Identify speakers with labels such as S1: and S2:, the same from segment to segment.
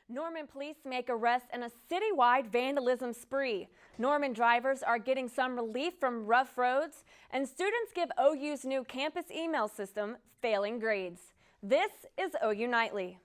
S1: Norman police make arrests in a citywide vandalism spree. Norman drivers are getting some relief from rough roads, and students give OU's new campus email system failing grades. This is OU Nightly.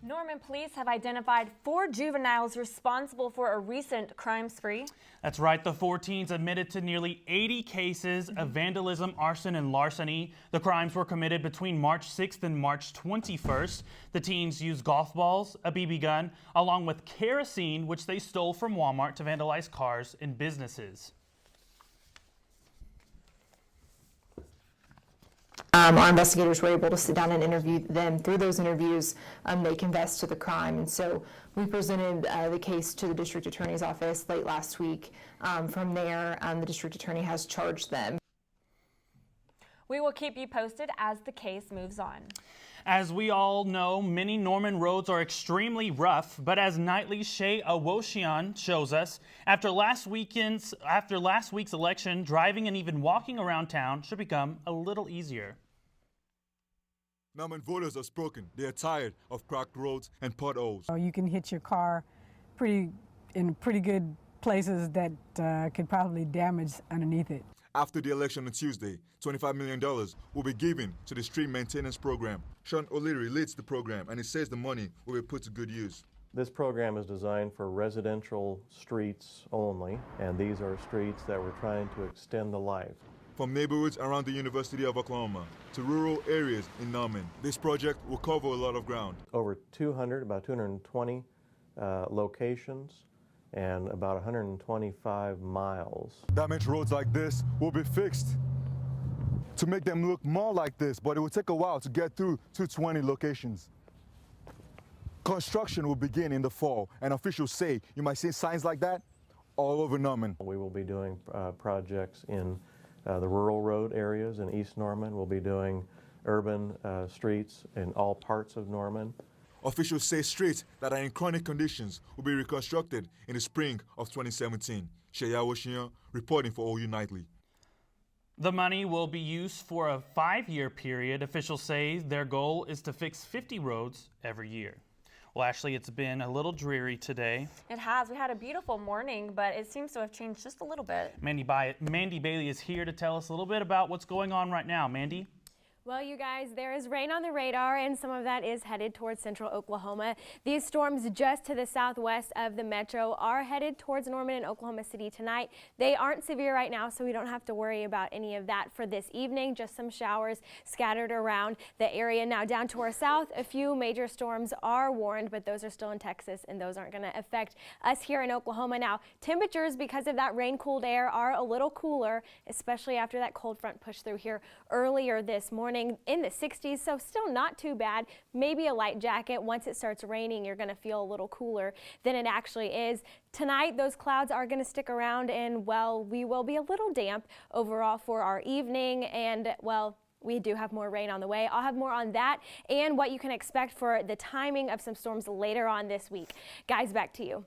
S1: Norman police have identified 4 juveniles responsible for a recent crime spree.
S2: That's right. The 4 teens admitted to nearly 80 cases of vandalism, arson, and larceny. The crimes were committed between March 6th and March 21st. The teens used golf balls, a BB gun, along with kerosene, which they stole from Walmart to vandalize cars and businesses.
S3: Our investigators were able to sit down and interview them. Through those interviews, they confessed to the crime. And so we presented the case to the district attorney's office late last week. From there, the district attorney has charged them.
S1: We will keep you posted as the case moves on.
S2: As we all know, many Norman roads are extremely rough, but as Nightly's Shay Awoshian shows us, after last week's election, driving and even walking around town should become a little easier.
S4: Norman voters are spoken. They are tired of cracked roads and potholes.
S5: You can hit your car in pretty good places that could probably damage underneath it.
S4: After the election on Tuesday, $25 million will be given to the street maintenance program. Sean O'Leary leads the program, and he says the money will be put to good use.
S6: This program is designed for residential streets only, and these are streets that we're trying to extend the life.
S4: From neighborhoods around the University of Oklahoma to rural areas in Norman, this project will cover a lot of ground.
S6: Over about 220 locations, and about 125 miles.
S4: Damaged roads like this will be fixed to make them look more like this, but it will take a while to get through 220 locations. Construction will begin in the fall, and officials say you might see signs like that all over Norman.
S6: We will be doing projects in the rural road areas in East Norman. We'll be doing urban streets in all parts of Norman.
S4: Officials say streets that are in chronic conditions will be reconstructed in the spring of 2017. Shea Awoshian reporting for OU Nightly.
S2: The money will be used for a 5-year period. Officials say their goal is to fix 50 roads every year. Well, Ashley, it's been a little dreary today.
S1: It has. We had a beautiful morning, but it seems to have changed just a little bit.
S2: Mandy Bailey is here to tell us a little bit about what's going on right now. Mandy?
S7: Well, you guys, there is rain on the radar, and some of that is headed towards central Oklahoma. These storms just to the southwest of the metro are headed towards Norman and Oklahoma City tonight. They aren't severe right now, so we don't have to worry about any of that for this evening. Just some showers scattered around the area. Now down to our south, a few major storms are warned, but those are still in Texas, and those aren't going to affect us here in Oklahoma. Now, temperatures, because of that rain-cooled air, are a little cooler, especially after that cold front pushed through here earlier this morning. In the 60s, so still not too bad. Maybe a light jacket. Once it starts raining, you're going to feel a little cooler than it actually is. Tonight, those clouds are going to stick around, and, well, we will be a little damp overall for our evening, and, well, we do have more rain on the way. I'll have more on that and what you can expect for the timing of some storms later on this week. Guys, back to you.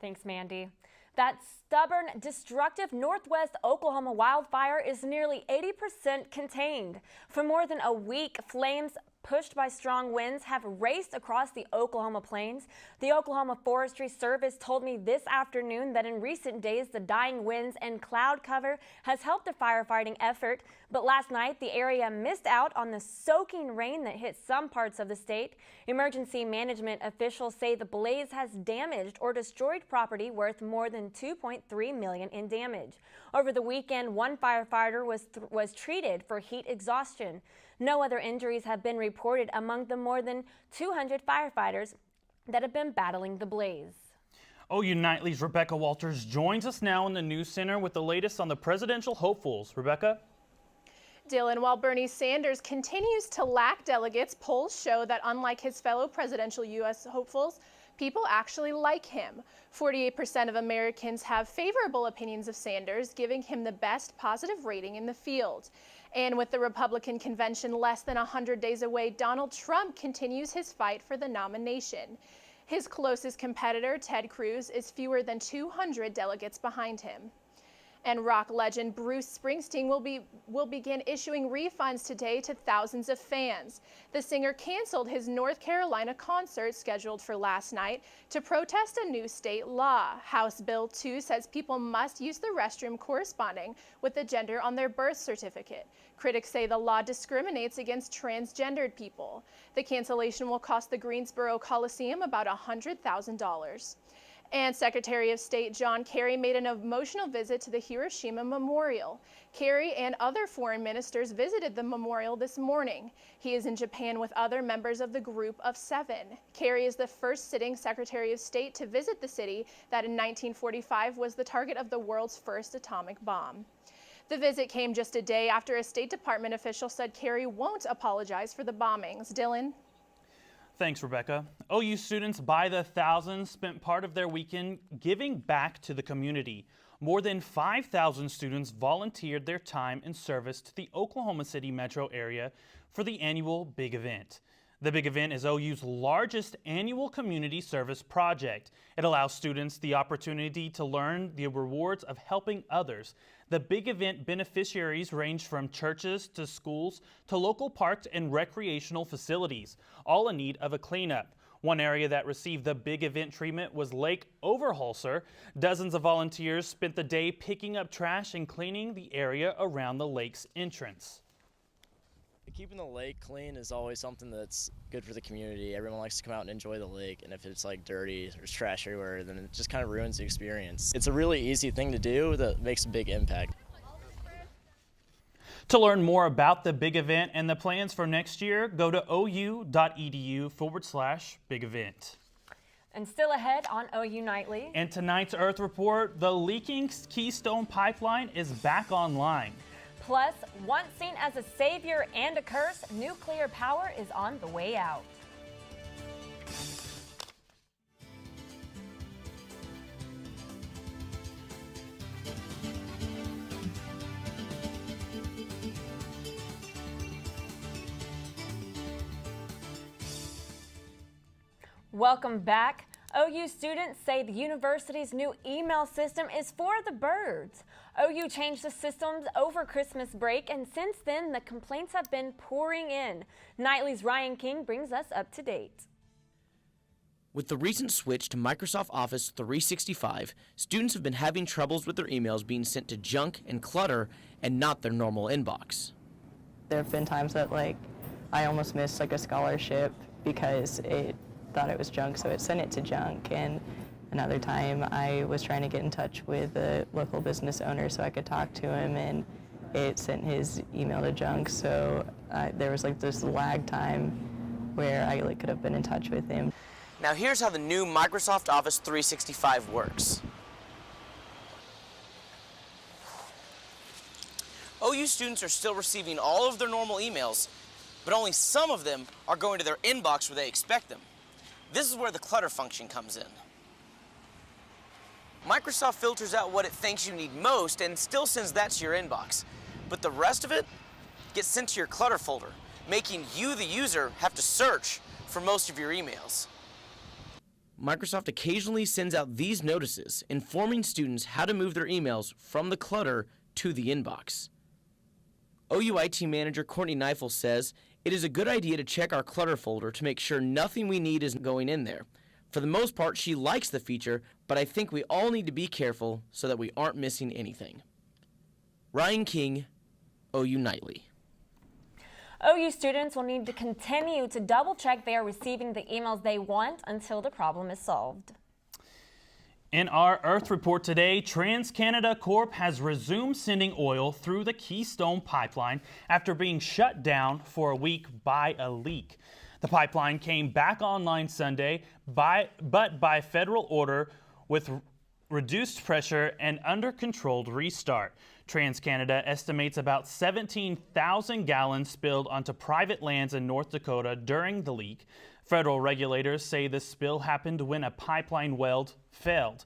S1: Thanks, Mandy. That stubborn, destructive northwest Oklahoma wildfire is nearly 80% contained. For more than a week, flames pushed by strong winds have raced across the Oklahoma plains. The Oklahoma Forestry Service told me this afternoon that in recent days, the dying winds and cloud cover has helped the firefighting effort. But last night, the area missed out on the soaking rain that hit some parts of the state. Emergency management officials say the blaze has damaged or destroyed property worth more than $2.3 million in damage. Over the weekend, one firefighter was treated for heat exhaustion. No other injuries have been reported among the more than 200 firefighters that have been battling the blaze.
S2: OU Nightly's Rebecca Walters joins us now in the News Center with the latest on the presidential hopefuls. Rebecca?
S8: Dylan, while Bernie Sanders continues to lack delegates, polls show that unlike his fellow presidential U.S. hopefuls, people actually like him. 48% of Americans have favorable opinions of Sanders, giving him the best positive rating in the field. And with the Republican convention less than 100 days away, Donald Trump continues his fight for the nomination. His closest competitor, Ted Cruz, is fewer than 200 delegates behind him. And rock legend Bruce Springsteen will begin issuing refunds today to thousands of fans. The singer canceled his North Carolina concert scheduled for last night to protest a new state law. House Bill 2 says people must use the restroom corresponding with the gender on their birth certificate. Critics say the law discriminates against transgendered people. The cancellation will cost the Greensboro Coliseum about $100,000. And Secretary of State John Kerry made an emotional visit to the Hiroshima Memorial. Kerry and other foreign ministers visited the memorial this morning. He is in Japan with other members of the Group of Seven. Kerry is the first sitting Secretary of State to visit the city that in 1945 was the target of the world's first atomic bomb. The visit came just a day after a State Department official said Kerry won't apologize for the bombings. Dylan?
S2: Thanks, Rebecca. OU students by the thousands spent part of their weekend giving back to the community. More than 5,000 students volunteered their time and service to the Oklahoma City metro area for the annual Big Event. The Big Event is OU's largest annual community service project. It allows students the opportunity to learn the rewards of helping others. The Big Event beneficiaries range from churches to schools to local parks and recreational facilities, all in need of a cleanup. One area that received the Big Event treatment was Lake Overholser. Dozens of volunteers spent the day picking up trash and cleaning the area around the lake's entrance.
S9: Keeping the lake clean is always something that's good for the community. Everyone likes to come out and enjoy the lake, and if it's like dirty, there's trash everywhere, then it just kind of ruins the experience. It's a really easy thing to do that makes a big impact.
S2: To learn more about the Big Event and the plans for next year, go to ou.edu/Big Event.
S1: And still ahead on OU Nightly.
S2: And tonight's Earth Report, the leaking Keystone Pipeline is back online.
S1: Plus, once seen as a savior and a curse, nuclear power is on the way out. Welcome back. OU students say the university's new email system is for the birds. OU changed the systems over Christmas break, and since then, the complaints have been pouring in. Nightly's Ryan King brings us up to date.
S10: With the recent switch to Microsoft Office 365, students have been having troubles with their emails being sent to junk and clutter and not their normal inbox.
S11: There have been times that I almost missed a scholarship because it thought it was junk, so it sent it to junk. And another time I was trying to get in touch with a local business owner so I could talk to him, and it sent his email to junk. So there was this lag time where I could have been in touch with him.
S10: Now here's how the new Microsoft Office 365 works. OU students are still receiving all of their normal emails, but only some of them are going to their inbox where they expect them. This is where the clutter function comes in. Microsoft filters out what it thinks you need most and still sends that to your inbox. But the rest of it gets sent to your clutter folder, making you, the user, have to search for most of your emails. Microsoft occasionally sends out these notices informing students how to move their emails from the clutter to the inbox. OU IT manager Courtney Neifel says it is a good idea to check our clutter folder to make sure nothing we need is going in there. For the most part, she likes the feature, but I think we all need to be careful so that we aren't missing anything. Ryan King, OU Nightly.
S1: OU students will need to continue to double check they are receiving the emails they want until the problem is solved.
S2: In our Earth Report today, TransCanada Corp has resumed sending oil through the Keystone Pipeline after being shut down for a week by a leak. The pipeline came back online Sunday, but by federal order with reduced pressure and under controlled restart. TransCanada estimates about 17,000 gallons spilled onto private lands in North Dakota during the leak. Federal regulators say the spill happened when a pipeline weld failed.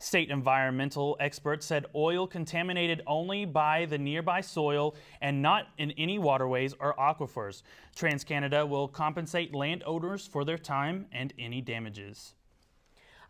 S2: State environmental experts said oil contaminated only by the nearby soil and not in any waterways or aquifers. TransCanada will compensate landowners for their time and any damages.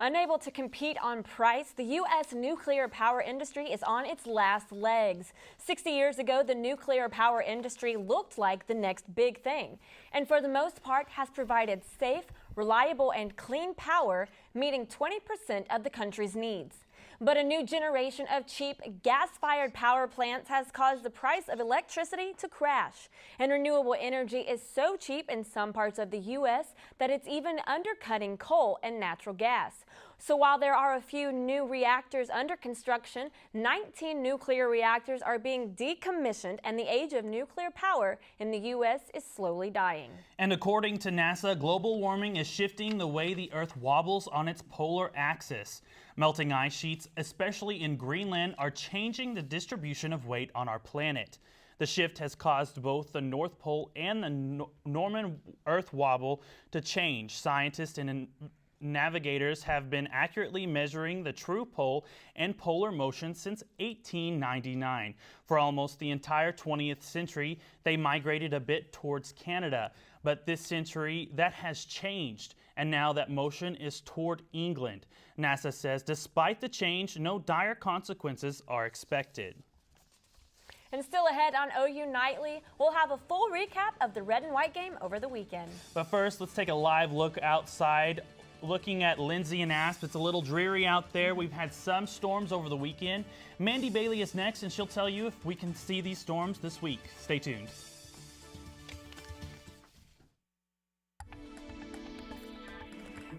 S1: Unable to compete on price, the U.S. nuclear power industry is on its last legs. 60 years ago, the nuclear power industry looked like the next big thing, and for the most part has provided safe, reliable, and clean power, meeting 20% of the country's needs. But a new generation of cheap gas-fired power plants has caused the price of electricity to crash. And renewable energy is so cheap in some parts of the U.S. that it's even undercutting coal and natural gas. So while there are a few new reactors under construction, 19 nuclear reactors are being decommissioned, and the age of nuclear power in the U.S. is slowly dying.
S2: And according to NASA, global warming is shifting the way the Earth wobbles on its polar axis. Melting ice sheets, especially in Greenland, are changing the distribution of weight on our planet. The shift has caused both the North Pole and the Norman Earth wobble to change. Scientists and navigators have been accurately measuring the true pole and polar motion since 1899. For almost the entire 20th century, they migrated a bit towards Canada. But this century, that has changed, and now that motion is toward England. NASA says despite the change, no dire consequences are expected.
S1: And still ahead on OU Nightly, we'll have a full recap of the red and white game over the weekend.
S2: But first, let's take a live look outside. Looking at Lindsay and Asp, it's a little dreary out there. We've had some storms over the weekend. Mandy Bailey is next, and she'll tell you if we can see these storms this week. Stay tuned.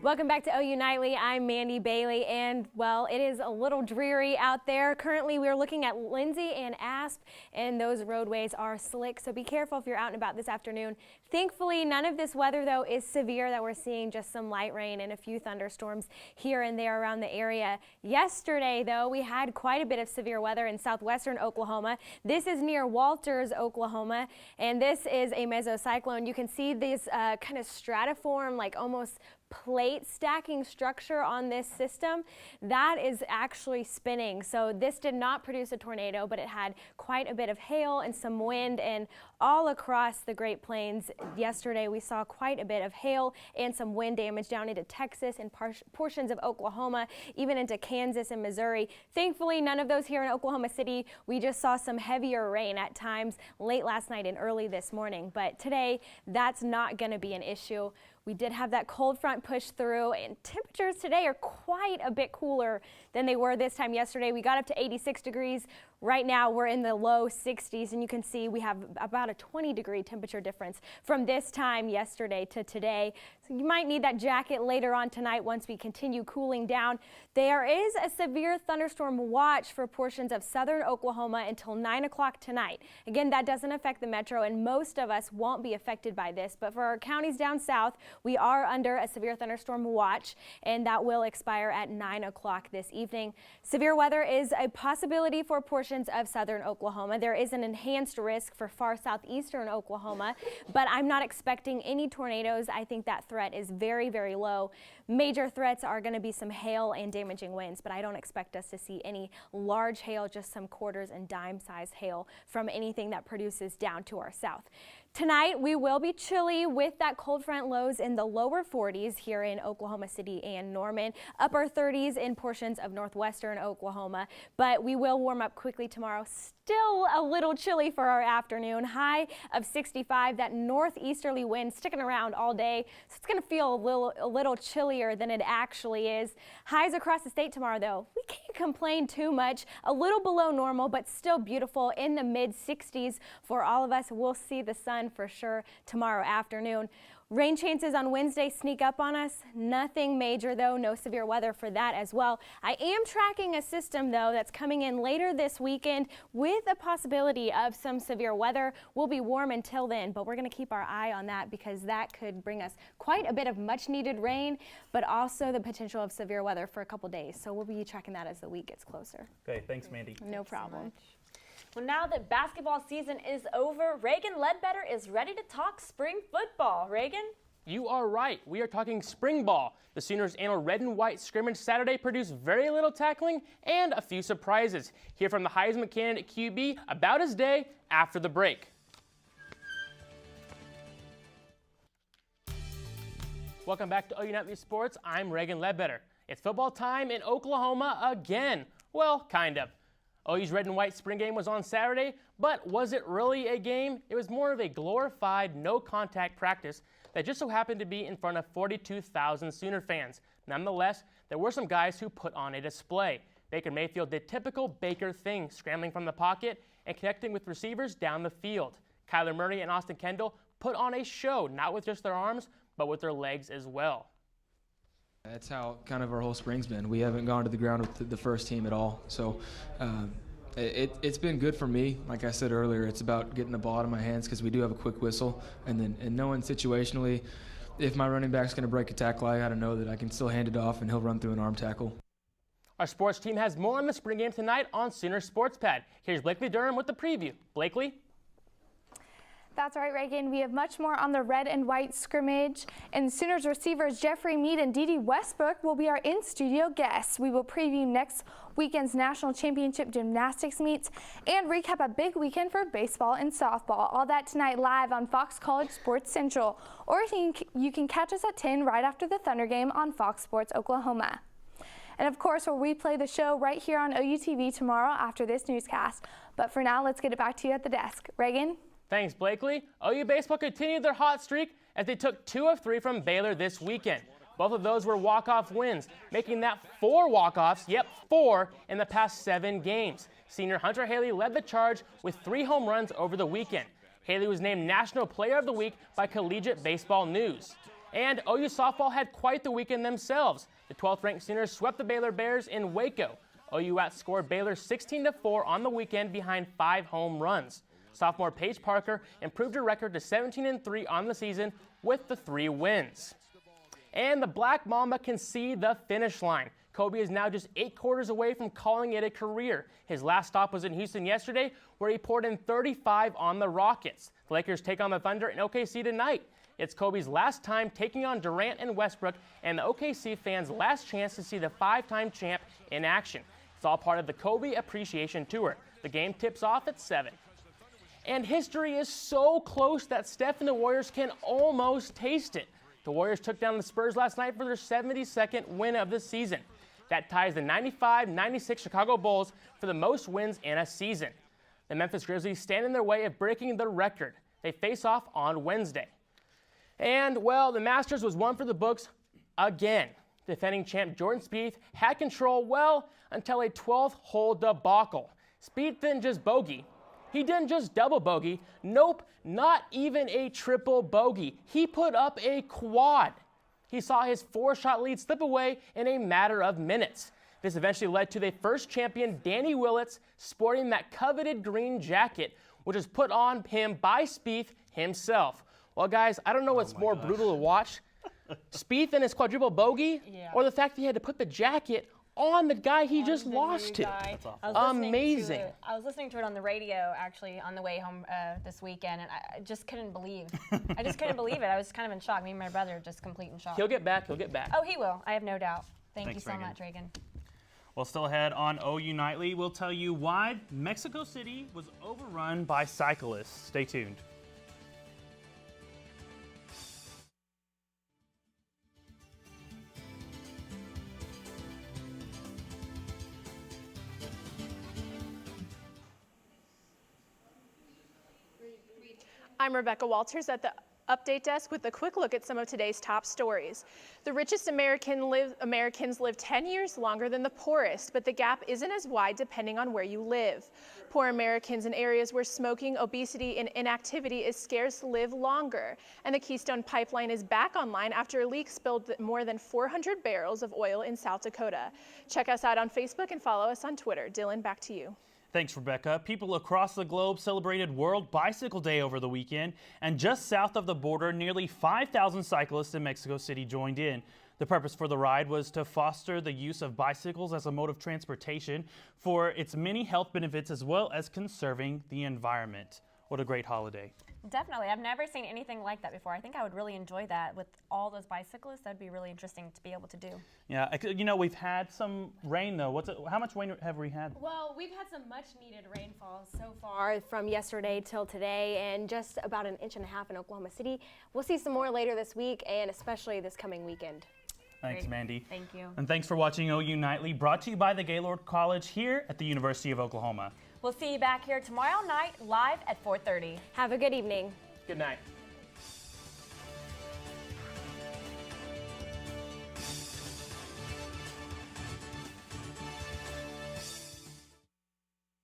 S7: Welcome back to OU Nightly. I'm Mandy Bailey, and well, it is a little dreary out there. Currently, we're looking at Lindsay and Asp, and those roadways are slick, so be careful if you're out and about this afternoon. Thankfully, none of this weather, though, is severe, that we're seeing just some light rain and a few thunderstorms here and there around the area. Yesterday, though, we had quite a bit of severe weather in southwestern Oklahoma. This is near Walters, Oklahoma, and this is a mesocyclone. You can see this kind of stratiform, like almost plate stacking structure on this system that is actually spinning. So this did not produce a tornado, but it had quite a bit of hail and some wind, and all across the Great Plains yesterday we saw quite a bit of hail and some wind damage down into Texas and portions of Oklahoma, even into Kansas and Missouri. Thankfully, none of those here in Oklahoma City. We just saw some heavier rain at times late last night and early this morning, but today that's not going to be an issue. We did have that cold front push through, and temperatures today are quite a bit cooler than they were this time yesterday. We got up to 86 degrees. Right now we're in the low 60s, and you can see we have about a 20-degree temperature difference from this time yesterday to today. So you might need that jacket later on tonight once we continue cooling down. There is a severe thunderstorm watch for portions of southern Oklahoma until 9 o'clock tonight. Again, that doesn't affect the metro, and most of us won't be affected by this, but for our counties down south, we are under a severe thunderstorm watch, and that will expire at 9 o'clock this evening. Severe weather is a possibility for portions of southern Oklahoma. There is an enhanced risk for far southeastern Oklahoma, but I'm not expecting any tornadoes. I think that threat is very, very low. Major threats are going to be some hail and damaging winds, but I don't expect us to see any large hail, just some quarters and dime-sized hail from anything that produces down to our south. Tonight, we will be chilly with that cold front, lows in the lower 40s here in Oklahoma City and Norman, upper 30s in portions of northwestern Oklahoma, but we will warm up quickly tomorrow. Still a little chilly for our afternoon, high of 65, that northeasterly wind sticking around all day, so it's going to feel a little chillier than it actually is. Highs across the state tomorrow, though, we can't complain too much, a little below normal, but still beautiful in the mid 60s for all of us. We'll see the sun for sure tomorrow afternoon. Rain chances on Wednesday sneak up on us. Nothing major, though. No severe weather for that as well. I am tracking a system, though, that's coming in later this weekend with a possibility of some severe weather. We'll be warm until then, but we're going to keep our eye on that because that could bring us quite a bit of much-needed rain, but also the potential of severe weather for a couple days. So we'll be tracking that as the week gets closer.
S2: Okay, thanks, Mandy.
S7: No problem.
S1: Well, now that basketball season is over, Reagan Ledbetter is ready to talk spring football. Reagan?
S12: You are right. We are talking spring ball. The Sooners' annual red and white scrimmage Saturday produced very little tackling and a few surprises. Hear from the Heisman candidate QB about his day after the break. Welcome back to OU Nightly Sports. I'm Reagan Ledbetter. It's football time in Oklahoma again. Well, kind of. OU's red and white spring game was on Saturday, but was it really a game? It was more of a glorified no-contact practice that just so happened to be in front of 42,000 Sooner fans. Nonetheless, there were some guys who put on a display. Baker Mayfield did typical Baker thing, scrambling from the pocket and connecting with receivers down the field. Kyler Murray and Austin Kendall put on a show, not with just their arms, but with their legs as well.
S13: That's how kind of our whole spring's been. We haven't gone to the ground with the first team at all. So it's been good for me. Like I said earlier, it's about getting the ball out of my hands because we do have a quick whistle. And knowing situationally, if my running back's going to break a tackle, I got to know that I can still hand it off and he'll run through an arm tackle.
S12: Our sports team has more on the spring game tonight on Sooner Sports Pad. Here's Blakely Durham with the preview. Blakely?
S14: That's right, Reagan. We have much more on the red and white scrimmage. And Sooners receivers Jeffrey Mead and Dede Westbrook will be our in-studio guests. We will preview next weekend's national championship gymnastics meets and recap a big weekend for baseball and softball. All that tonight live on Fox College Sports Central. Or you can catch us at 10 right after the Thunder game on Fox Sports Oklahoma. And of course, we'll replay the show right here on OUTV tomorrow after this newscast. But for now, let's get it back to you at the desk. Reagan?
S12: Thanks, Blakely. OU baseball continued their hot streak as they took 2 of 3 from Baylor this weekend. Both of those were walk-off wins, making that 4 walk-offs, 4 in the past 7 games. Senior Hunter Haley led the charge with 3 home runs over the weekend. Haley was named National Player of the Week by Collegiate Baseball News. And OU softball had quite the weekend themselves. The 12th-ranked Sooners swept the Baylor Bears in Waco. OU outscored Baylor 16-4 on the weekend behind 5 home runs. Sophomore Paige Parker improved her record to 17-3 on the season with the 3 wins. And the Black Mamba can see the finish line. Kobe is now just 8 quarters away from calling it a career. His last stop was in Houston yesterday, where he poured in 35 on the Rockets. The Lakers take on the Thunder in OKC tonight. It's Kobe's last time taking on Durant and Westbrook, and the OKC fans' last chance to see the 5-time champ in action. It's all part of the Kobe Appreciation Tour. The game tips off at 7. And history is so close that Steph and the Warriors can almost taste it. The Warriors took down the Spurs last night for their 72nd win of the season. That ties the 95-96 Chicago Bulls for the most wins in a season. The Memphis Grizzlies stand in their way of breaking the record. They face off on Wednesday. And, well, the Masters was one for the books again. Defending champ Jordan Spieth had control, well, until a 12th hole debacle. Spieth didn't just bogey. He didn't just double bogey. Nope, not even a triple bogey. He put up a quad. He saw his 4-shot lead slip away in a matter of minutes. This eventually led to the first champion, Danny Willits, sporting that coveted green jacket, which was put on him by Spieth himself. Well, guys, I don't know what's more brutal to watch. Spieth and his quadruple bogey, or the fact that he had to put the jacket on the guy he just lost to.
S1: That's awesome.
S12: Amazing.
S1: I was listening to it on the radio actually on the way home this weekend, and I just couldn't believe. I just couldn't believe it. I was kind of in shock. Me and my brother are just complete in shock.
S12: He'll get back. He'll get back.
S1: Oh, he will. I have no doubt. Thanks you so
S2: Reagan.
S1: much, Reagan.
S2: Well, still ahead on OU Nightly, we'll tell you why Mexico City was overrun by cyclists. Stay tuned.
S8: I'm Rebecca Walters at the Update Desk with a quick look at some of today's top stories. The richest Americans live 10 years longer than the poorest, but the gap isn't as wide depending on where you live. Poor Americans in areas where smoking, obesity, and inactivity is scarce live longer. And the Keystone Pipeline is back online after a leak spilled more than 400 barrels of oil in South Dakota. Check us out on Facebook and follow us on Twitter. Dylan, back to you.
S2: Thanks, Rebecca. People across the globe celebrated World Bicycle Day over the weekend, and just south of the border, nearly 5,000 cyclists in Mexico City joined in. The purpose for the ride was to foster the use of bicycles as a mode of transportation for its many health benefits as well as conserving the environment. What a great holiday.
S1: Definitely. I've never seen anything like that before. I think I would really enjoy that with all those bicyclists. That'd be really interesting to be able to do.
S2: Yeah, you know, we've had some rain though. How much rain have we had?
S7: Well, we've had some much needed rainfall so far from yesterday till today, and just about 1.5 inches in Oklahoma City. We'll see some more later this week and especially this coming weekend.
S2: Thanks, Mandy.
S1: Thank you.
S2: And thanks for watching OU Nightly, brought to you by the Gaylord College here at the University of Oklahoma.
S1: We'll see you back here tomorrow night live at 4:30.
S7: Have a good evening.
S12: Good night.